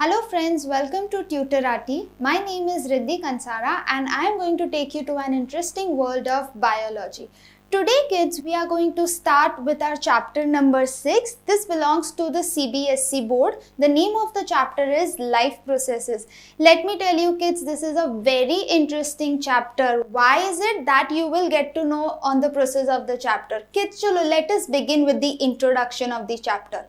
Hello friends, welcome to Tutorati. My name is Riddhi Kansara and I am going to take you to an interesting world of biology. Today kids, we are going to start with our chapter number 6. This belongs to the CBSE board. The name of the chapter is Life Processes. Let me tell you kids, this is a very interesting chapter. Why is it that you will get to know on the process of the chapter? Kids, chalo, let us begin with the introduction of the chapter.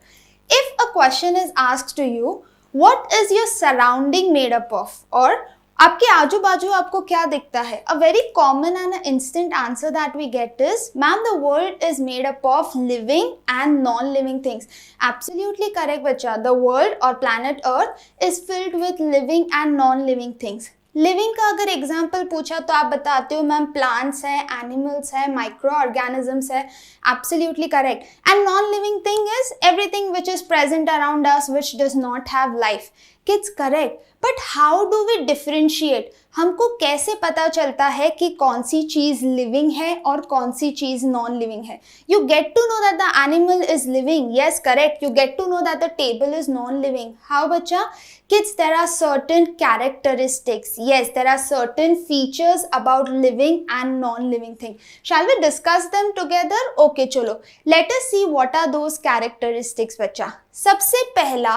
If a question is asked to you, what is your surrounding made up of? और आपके आजू बाजू आपको क्या दिखता है? A very common and instant answer that we get is, ma'am, the world is made up of living and non-living things. Absolutely correct बच्चा. The world or planet Earth is filled with living and non-living things. Living का अगर example पूछा तो आप बताते हो ma'am plants है, animals है, माइक्रो ऑर्गेनिजम्स है. Absolutely correct. And non living thing is everything which is present around us which does not have life. Kids correct. But how do we differentiate? हमको कैसे पता चलता है कि कौन सी चीज लिविंग है और कौन सी चीज नॉन लिविंग है? You get to know that the animal is living. Yes correct. You get to know that the table is non living. How बच्चा? Kids, there are certain characteristics. Yes, there are certain features about living and non-living thing. Shall we discuss them together? Okay, chalo. Let us see what are those characteristics, बच्चा. सबसे पहला,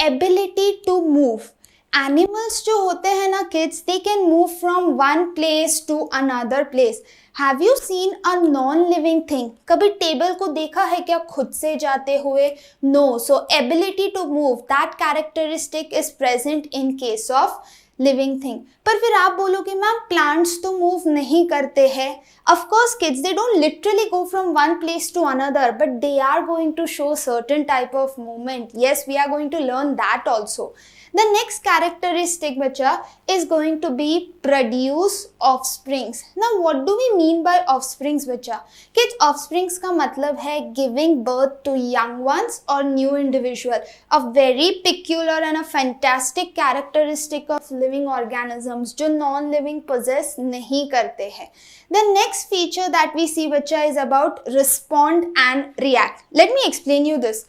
ability to move. Animals जो होते हैं ना kids, they can move from one place to another place. Have you seen a non-living thing? कभी table को देखा है क्या खुद से जाते हुए? No. So ability to move, that characteristic is present in case of living thing. पर फिर आप बोलोगे मैम प्लांट्स तो मूव नहीं करते हैं. Of course kids, they don't literally go from one place to another, but they are going to show certain type of movement. Yes, we are going to learn that also. The next characteristic बच्चा is going to be produce offsprings. Now what do we mean by offsprings बच्चा? Kids, offsprings का मतलब है giving birth to young ones or new individual. A very peculiar and a fantastic characteristic of living organisms जो non-living possess नहीं करते हैं. The next feature that we see बच्चा is about respond and react. Let me explain you this.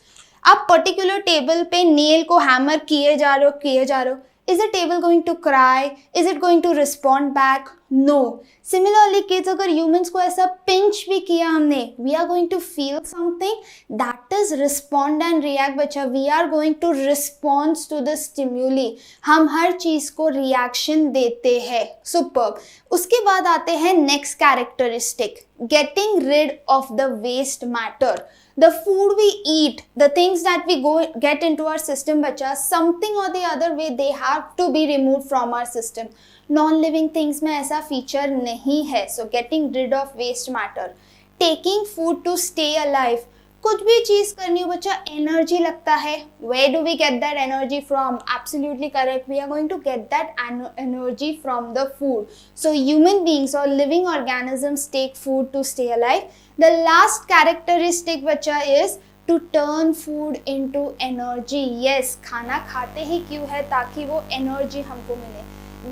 आप particular table पे nail को hammer किए जा रहे हो. Is the table going to cry? Is it going to respond back? No. Similarly kids, अगर humans को ऐसा पिंच भी किया हमने, we are going to feel something, that is respond and react बच्चा. We are going to response to the stimuli. हम हर चीज को रिएक्शन देते हैं. सुपर्ब. उसके बाद आते हैं next characteristic, getting rid of the waste matter. The food we eat, the things that we get into our system, बच्चा, something or the other way they have to be removed from our system. Non-living things में ऐसा feature नहीं है. So getting rid of waste matter. Taking food to stay alive. कुछ भी चीज करनी हो बच्चा, एनर्जी लगता है. Where do we get that energy from? Absolutely correct. We are going to get that energy from the food. So human beings or living organisms take food to stay alive. The last characteristic बच्चा is to turn food into energy. Yes, खाना खाते ही क्यों है? ताकि वो energy हमको मिले.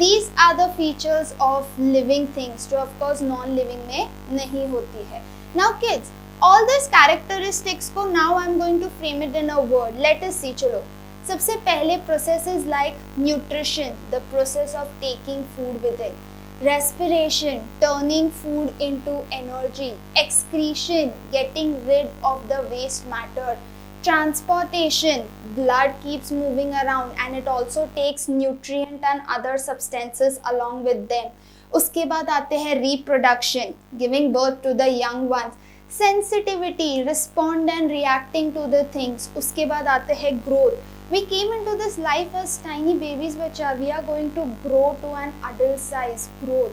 These are the features of living things जो of course non-living में नहीं होती है. Now kids, all these characteristics को now I'm going to frame it in a word. Let us see. चलो, सबसे पहले processes like nutrition, the process of taking food within. Respiration, turning food into energy. Excretion, getting rid of the waste matter. Transportation, blood keeps moving around and it also takes nutrient and other substances along with them. उसके बाद आते हैं reproduction, giving birth to the young ones. Sensitivity, respond and reacting to the things. उसके बाद आते हैं growth. We came into this life as tiny babies बच्चा. We are going to grow to an adult size. Growth.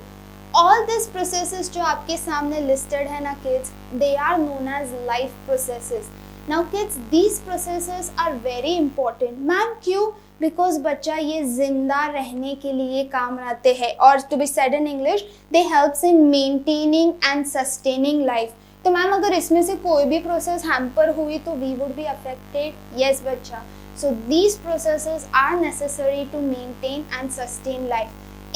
All these processes जो आपके सामने listed है ना kids, they are known as life processes. Now kids, these processes are very important. Ma'am क्यों? Because बच्चा ये जिंदा रहने के लिए काम आते हैं. और to be said in English, they helps in maintaining and sustaining life. तो मैम अगर इसमें से कोई भी प्रोसेस हैम्पर हुई तो we would be affected. Yes बच्चा. So these processes are necessary to maintain and sustain life.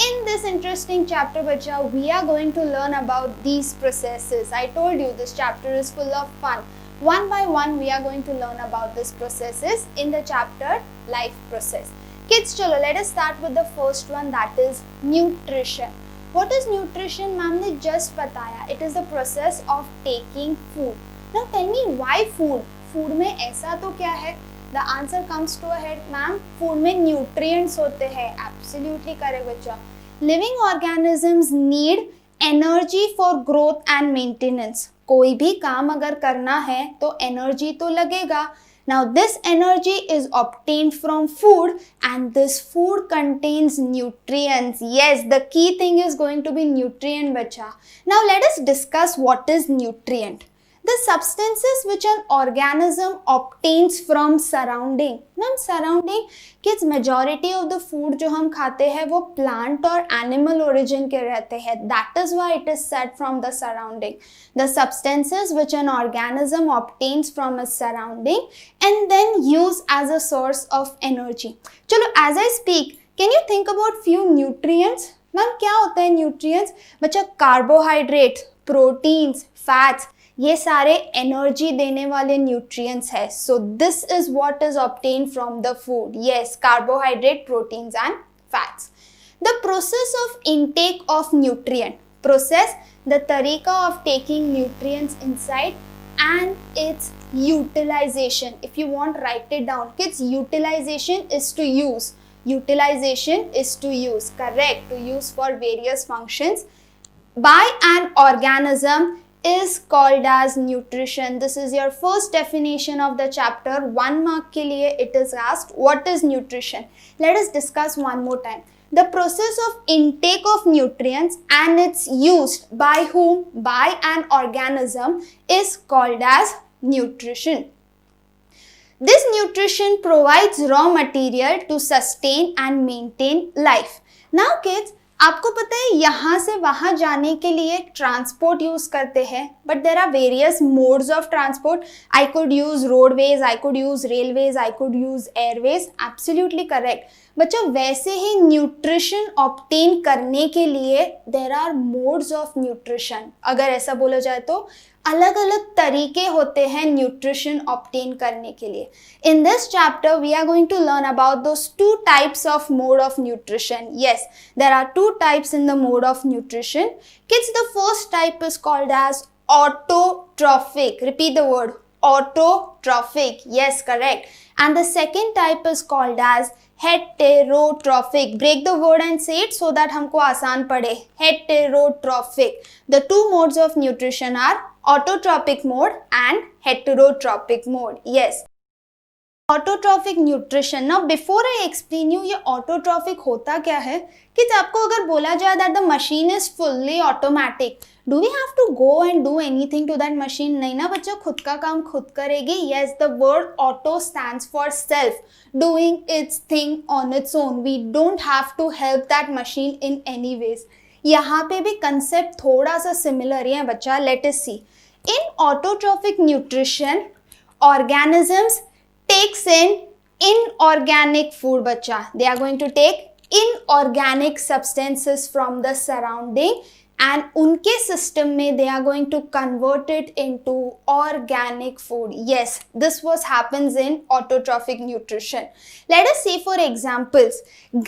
In this interesting chapter, bachcha, we are going to learn about these processes. I told you this chapter is full of fun. One by one, we are going to learn about these processes in the chapter Life Process. Kids, चलो let us start with the first one, that is nutrition. What is nutrition? Ma'am ने just बताया, it is the process of taking food. Now tell me why food? Food में ऐसा तो क्या है? The answer comes to a head, ma'am food में nutrients होते हैं. Absolutely correct बच्चा. Living organisms need energy for growth and maintenance. कोई भी काम अगर करना है तो energy तो लगेगा. Now this energy is obtained from food and this food contains nutrients. Yes, the key thing is going to be nutrient bacha. Now let us discuss what is nutrient. The substances which an organism obtains from surrounding. Now surrounding, kids, majority of the food जो हम खाते हैं वो plant और animal origin के रहते हैं. That is why it is said from the surrounding. The substances which an organism obtains from its surrounding and then use as a source of energy. चलो, as I speak, can you think about few nutrients? Ma'am क्या होता है nutrients? बच्चा, carbohydrates, proteins, fats, ये सारे energy देने वाले nutrients है. So this is what is obtained from the food. Yes, carbohydrate, proteins and fats. The process of intake of nutrient. Process, the तरीका of taking nutrients inside and its utilization. If you want, write it down. Kids, utilization is to use. Utilization is to use. Correct. To use for various functions by an organism is called as nutrition. This is your first definition of the chapter. 1 mark के लिए it is asked, what is nutrition? Let us discuss one more time. The process of intake of nutrients and its used by whom? By an organism is called as nutrition. This nutrition provides raw material to sustain and maintain life. Now kids, आपको पता है यहाँ से वहाँ जाने के लिए transport use करते हैं, but there are various modes of transport. I could use roadways, I could use railways, I could use airways. Absolutely correct बच्चों. वैसे ही न्यूट्रिशन ऑब्टेन करने के लिए there are modes of nutrition. अगर ऐसा बोला जाए तो अलग अलग तरीके होते हैं न्यूट्रिशन ऑब्टेन करने के लिए. In this chapter we are going to learn about those two types of mode of nutrition. Yes, there are two types in the mode of nutrition. Kids, the first type is called as autotrophic. Repeat the word, autotrophic. Yes, correct. And the second type is called as heterotrophic. Break the word and say it so that हमको आसान पड़े. Heterotrophic. The two modes of nutrition are autotrophic mode and heterotrophic mode. Yes. Autotrophic nutrition. Now before I explain you ये autotrophic होता क्या है, कि आपको अगर बोला जाए that the machine is fully automatic, do we have to go and do anything to that machine? नहीं ना बच्चों, खुद का काम खुद करेगी. Yes, the word auto stands for self, doing its thing on its own. We don't have to help that machine in any ways. यहाँ पे भी कंसेप्ट थोड़ा सा सिमिलर ही है बच्चा. Let us see. In autotrophic nutrition organisms takes in inorganic food bacha. They are going to take inorganic substances from the surrounding and unke system mein they are going to convert it into organic food. Yes, this was happens in autotrophic nutrition. Let us see for examples.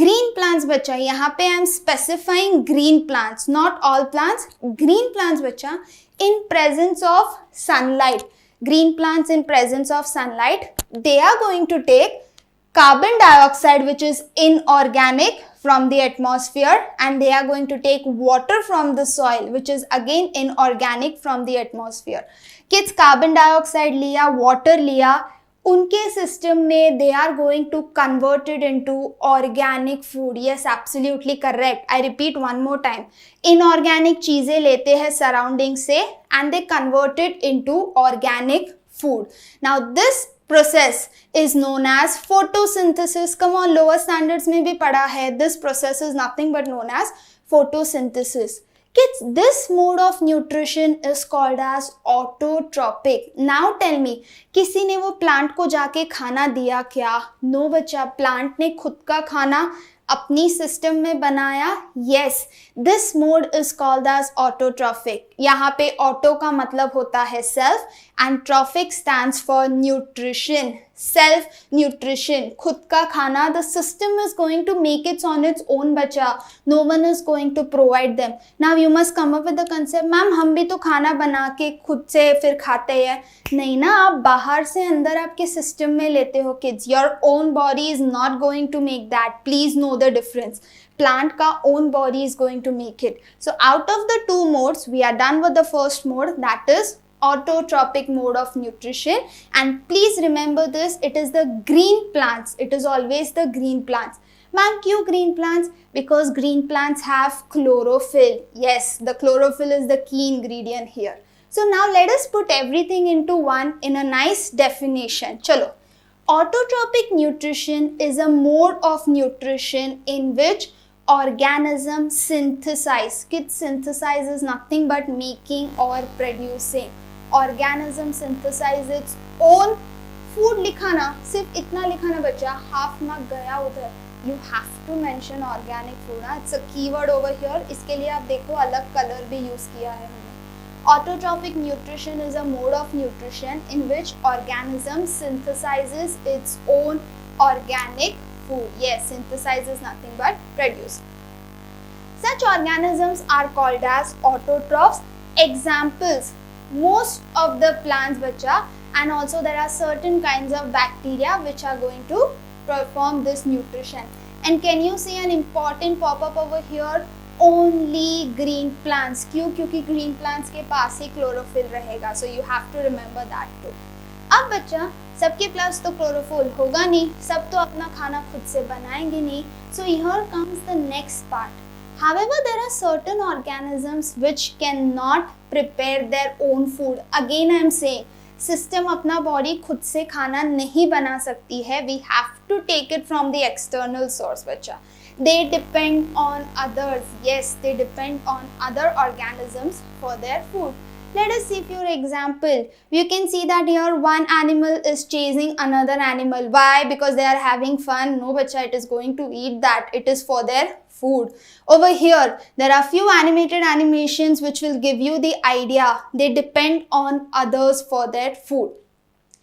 Green plants bacha, yahan pe I am specifying green plants, not all plants. Green plants bacha in presence of sunlight. Green plants in presence of sunlight, they are going to take carbon dioxide which is inorganic from the atmosphere, and they are going to take water from the soil which is again inorganic from the atmosphere. Kids, carbon dioxide लिया, water लिया, उनके system में they are going to convert it into organic food. Yes, absolutely correct. I repeat one more time. Inorganic चीजें लेते हैं surrounding से and they convert it into organic food. Now this process is known as photosynthesis. Come on, lower standards में भी पढ़ा है. This process is nothing but known as photosynthesis. Kids, this mode of nutrition is called as autotrophic. Now tell me, किसी ने वो plant को जाके खाना दिया क्या? नो बच्चा, प्लांट ने खुद का खाना अपनी सिस्टम में बनाया. Yes, this mode is called as autotrophic. यहाँ पे ऑटो का मतलब होता है self and trophic stands for nutrition. self nutrition, खुद का खाना. The system is going to make it on its own बच्चा. No one is going to provide them. Now you must come up with the concept, ma'am हम भी तो खाना बना के खुद से फिर खाते हैं. नहीं ना, आप बाहर से अंदर आपके सिस्टम में लेते हो kids. Your own body is not going to make that. Please know the difference. Plant का own body is going to make it. So out of the two modes, we are done with the first mode, that is autotrophic mode of nutrition. And please remember this, it is the green plants. It is always the green plants. Ma'am, क्यों green plants? Because green plants have chlorophyll. Yes, the chlorophyll is the key ingredient here. So now let us put everything into one in a nice definition. Chalo. Autotrophic nutrition is a mode of nutrition in which organism synthesize. Kids, synthesize is nothing but making or producing. Organism synthesize its own food. लिखा ना, सिर्फ इतना लिखा ना बच्चा, half mark गया उधर. You have to mention organic food. It's a keyword over here. इसके लिए आप देखो अलग color भी use किया है मैंने. Autotrophic nutrition is a mode of nutrition in which organism synthesizes its own organic food. Yes, synthesize is nothing but produce. Such organisms are called as autotrophs. Examples, most of the plants bacha, and also there are certain kinds of bacteria which are going to perform this nutrition. And can you see an important pop-up over here? Only green plants. क्यों? क्योंकि green plants के पास ही chlorophyll रहेगा. So you have to remember that too. अब बच्चा, सबके पास तो chlorophyll होगा नहीं, सब तो अपना खाना खुद से बनाएंगे नहीं. So here comes the next part. However, there are certain organisms which cannot prepare their own food. Again, I am saying, system अपना body खुद से खाना नहीं बना सकती है. We have to take it from the external source, बच्चा. They depend on others. Yes, they depend on other organisms for their food. Let us see few example. You can see that here one animal is chasing another animal. Why? Because they are having fun. No, bacha, it is going to eat that. It is for their food. Over here, there are few animated animations which will give you the idea. They depend on others for their food.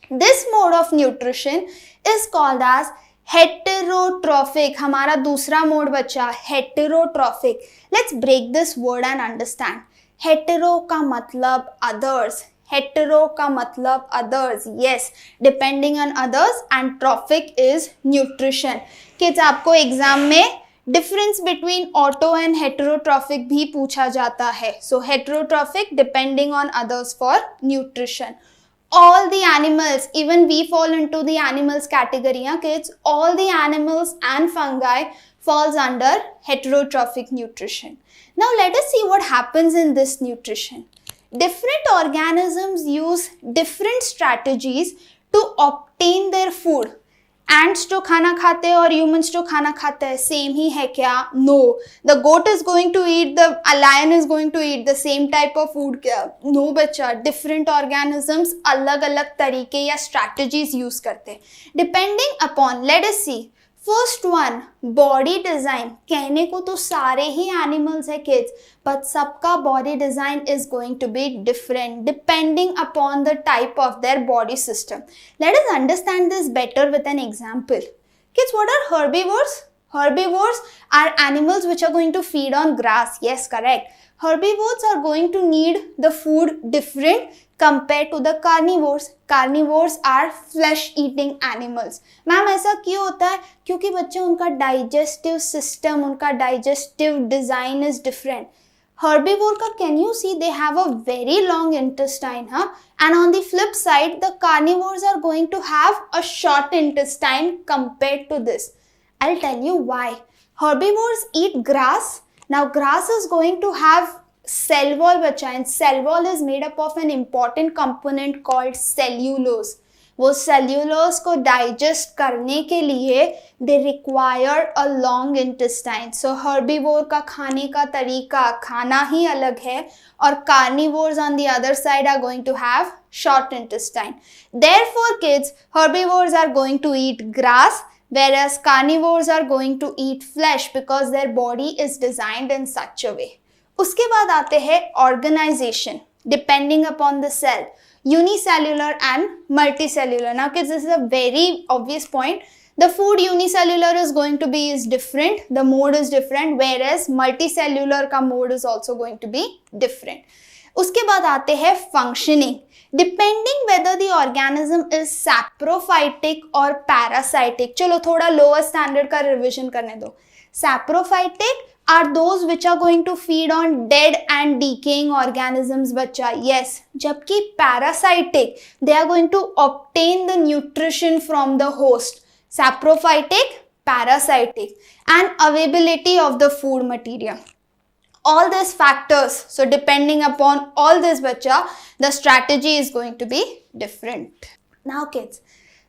This mode of nutrition is called as heterotrophic. हमारा दूसरा mode बचा heterotrophic. Let's break this word and understand. Hetero का मतलब others. Hetero का मतलब others. Yes, depending on others, and trophic is nutrition. Kids, आपको exam में difference between auto and heterotrophic भी पूछा जाता है. So heterotrophic depending on others for nutrition. All the animals, even we fall into the animals category, huh, kids? All the animals and fungi falls under heterotrophic nutrition. Now let us see what happens in this nutrition. Different organisms use different strategies to obtain their food. Ants जो खाना खाते हैं और humans जो खाना खाते हैं same ही है क्या? No. The goat is going to eat, a lion is going to eat the same type of food क्या? No बच्चा. Different organisms अलग अलग तरीके या strategies use करते हैं. Depending upon, let us see. First one, body design. कहने को तो सारे ही animals है kids, but सबका body design is going to be different depending upon the type of their body system. Let us understand this better with an example. Kids, what are herbivores? Herbivores are animals which are going to feed on grass. Yes, correct. Herbivores are going to need the food different compared to the carnivores. Carnivores are flesh eating animals. Ma'am ऐसा क्यों होता है? क्योंकि बच्चे उनका digestive system, उनका digestive design is different. Herbivore का, can you see, they have a very long intestine, huh? And on the flip side, the carnivores are going to have a short intestine compared to this. I'll tell you why. Herbivores eat grass. Now grass is going to have cell wall बच्चा, and cell wall is made up of an important component called cellulose. वो cellulose को digest करने के लिए they require a long intestine. So herbivore का खाने का तरीका, खाना ही अलग है, और carnivores on the other side are going to have short intestine. Therefore kids, herbivores are going to eat grass, whereas carnivores are going to eat flesh because their body is designed in such a way. उसके बाद आते हैं organization. Depending upon the cell, unicellular and multicellular. Now kids, this is a very obvious point. The food unicellular is going to be is different, the mode is different, whereas multicellular का mode is also going to be different. उसके बाद आते हैं functioning. Depending whether the organism is saprophytic or parasitic. चलो थोड़ा lower standard का revision करने दो. Saprophytic are those which are going to feed on dead and decaying organisms, बच्चा. Yes. जबकि parasitic, they are going to obtain the nutrition from the host. Saprophytic, parasitic, and availability of the food material. All these factors, so depending upon all this, bacha, the strategy is going to be different. Now kids,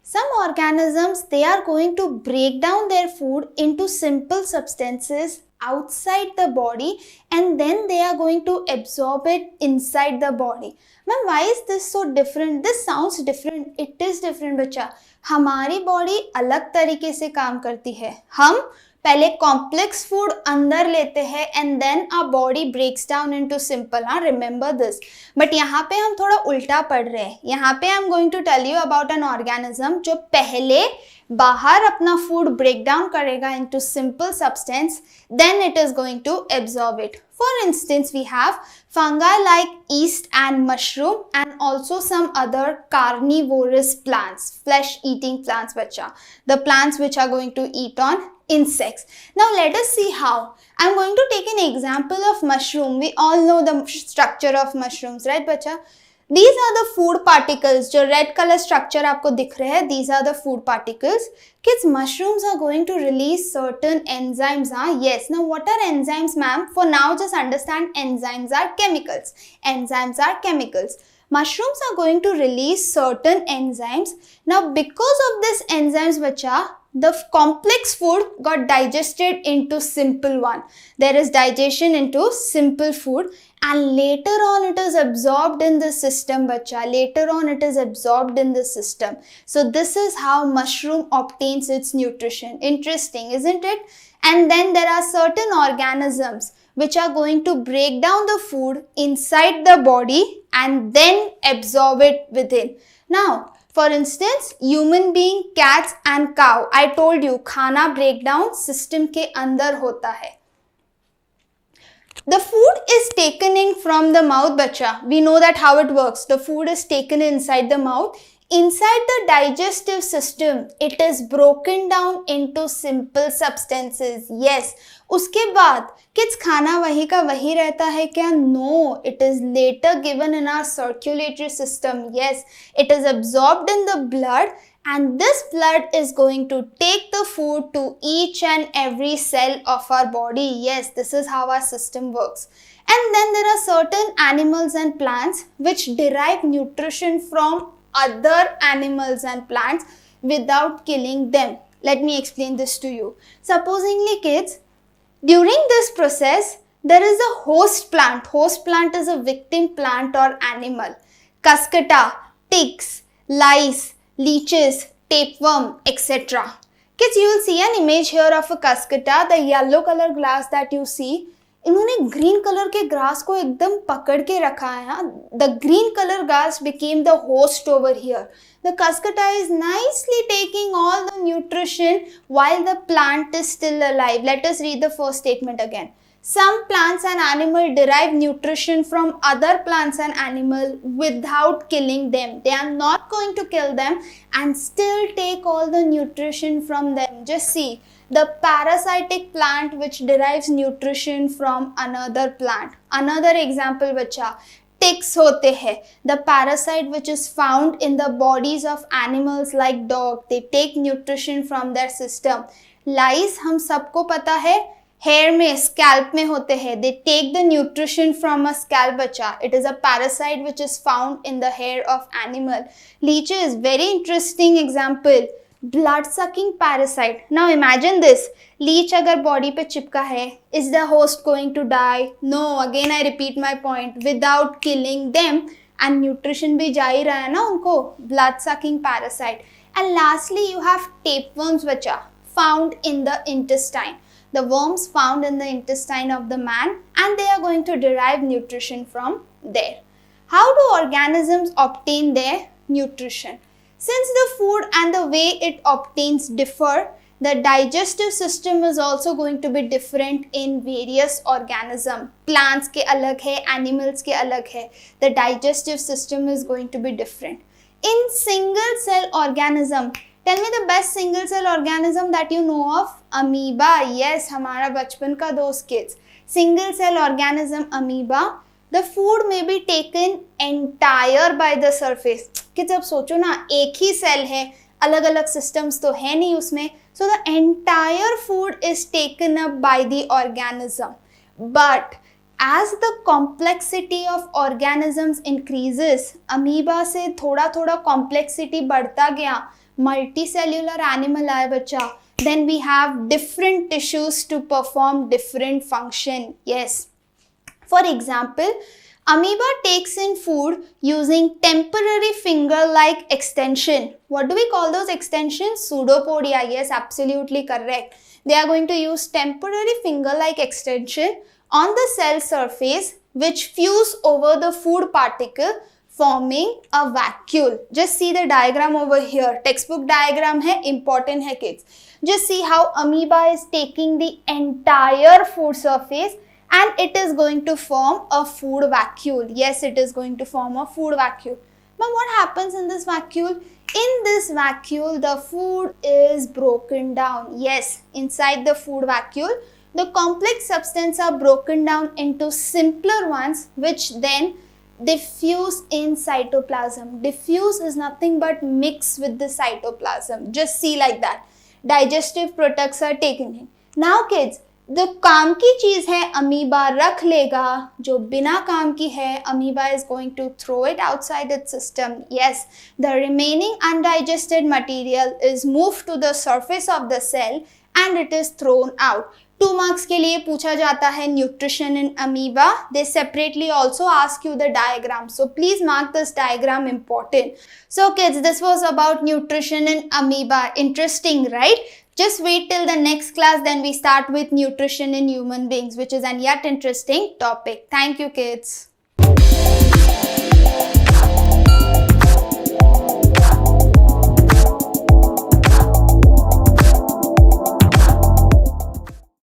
some organisms, they are going to break down their food into simple substances outside the body and then they are going to absorb it inside the body. Ma'am, why is this so different? This sounds different. It is different बच्चा. हमारी body अलग तरीके से काम करती है. हम पहले कॉम्प्लेक्स फूड अंदर लेते हैं and then our body breaks down into simple. हाँ, रिमेंबर दिस. बट यहाँ पे हम थोड़ा उल्टा पढ़ रहे हैं. यहाँ पे I am going to tell you about an organism जो पहले बाहर अपना फूड ब्रेक डाउन करेगा into simple substance, then it is going to absorb it. For instance, we have fungi like yeast and mushroom and also some other carnivorous plants, flesh-eating plants, bacha. The plants which are going to eat on insects. Now let us see how. I'm going to take an example of mushroom. We all know the structure of mushrooms, right, bacha? These are the food particles. जो red color structure आपको दिख रहे हैं, these are the food particles. Kids, mushrooms are going to release certain enzymes. Yes. Now, what are enzymes, ma'am? For now, just understand enzymes are chemicals. Enzymes are chemicals. Mushrooms are going to release certain enzymes. Now, because of this enzymes, bacha, the complex food got digested into simple one. There is digestion into simple food and later on it is absorbed in the system, bacha. Later on it is absorbed in the system. So this is how mushroom obtains its nutrition. Interesting, isn't it? And then there are certain organisms which are going to break down the food inside the body and then absorb it within. Now, for instance, human being, cats and cow. I told you, खाना breakdown system के अंदर होता है. The food is taken in from the mouth, bacha. We know that how it works. The food is taken inside the mouth. Inside the digestive system, it is broken down into simple substances. Yes. उसके बाद kids, खाना वही का वही रहता है क्या? No, it is later given in our circulatory system. Yes, it is absorbed in the blood and this blood is going to take the food to each and every cell of our body. Yes, this is how our system works. And then there are certain animals and plants which derive nutrition from other animals and plants without killing them. Let me explain this to you. Supposingly, kids, during this process, there is a host plant. Host plant is a victim plant or animal. Cuscuta, ticks, lice, leeches, tapeworm, etc. Kids, you will see an image here of a cuscuta. The yellow color grass that you see, इन्होंने green colour के grass को एकदम पकड़ के रखा है. The green colour grass became the host over here. The cuscuta is nicely taking all the nutrition while the plant is still alive. Let us read the first statement again. Some plants and animals derive nutrition from other plants and animals without killing them. They are not going to kill them and still take all the nutrition from them. Just see. The parasitic plant which derives nutrition from another plant. Another example, bacha, ticks होते हैं. The parasite which is found in the bodies of animals like dog. They take nutrition from their system. Lice हम सबको पता है hair में, scalp में होते हैं. They take the nutrition from a scalp, bacha. It is a parasite which is found in the hair of animal. Leeches, very interesting example. Blood sucking parasite. Now imagine this. Leech अगर body पे चिपका है, is the host going to die? No. Again I repeat my point. Without killing them, and nutrition भी जा ही रहा है ना उनको. Blood sucking parasite. And lastly you have tapeworms, bacha, found in the intestine. The worms found in the intestine of the man and they are going to derive nutrition from there. How do organisms obtain their nutrition? Since the food and the way it obtains differ, the digestive system is also going to be different in various organisms. Plants के अलग है, animals के अलग है. The digestive system is going to be different. In single cell organism, tell me the best single cell organism that you know of. Amoeba. Yes, हमारा बचपन का दोस्त kids. Single cell organism amoeba. The food may be taken entire by the surface. कि जब सोचो ना एक ही cell है, अलग अलग systems तो है नहीं उसमें, so the entire food is taken up by the organism. But as the complexity of organisms increases, amoeba से थोड़ा थोड़ा complexity बढ़ता गया, multicellular animal आया बच्चा, then we have different tissues to perform different function. Yes. For example, amoeba takes in food using temporary finger-like extension. What do we call those extensions? Pseudopodia. Yes, absolutely correct. They are going to use temporary finger-like extension on the cell surface which fuse over the food particle, forming a vacuole. Just see the diagram over here. Textbook diagram hai, important hai kids. Just see how amoeba is taking the entire food surface and it is going to form a food vacuole. Yes, it is going to form a food vacuole. But what happens in this vacuole? In this vacuole, the food is broken down. Yes, inside the food vacuole, the complex substances are broken down into simpler ones which then diffuse in cytoplasm. Diffuse is nothing but mix with the cytoplasm. Just see like that. Digestive products are taken in. Now kids, जो काम की चीज है amoeba रख लेगा, जो बिना काम की है amoeba is going to throw it outside its system. Yes, the remaining undigested material is moved to the surface of the cell and it is thrown out. 2 marks के लिए पूछा जाता है nutrition in amoeba. They separately also ask you the diagram. So please mark this diagram important. So kids, this was about nutrition in amoeba. Interesting, right? Just wait till the next class, then we start with nutrition in human beings, which is an yet interesting topic. Thank you, kids.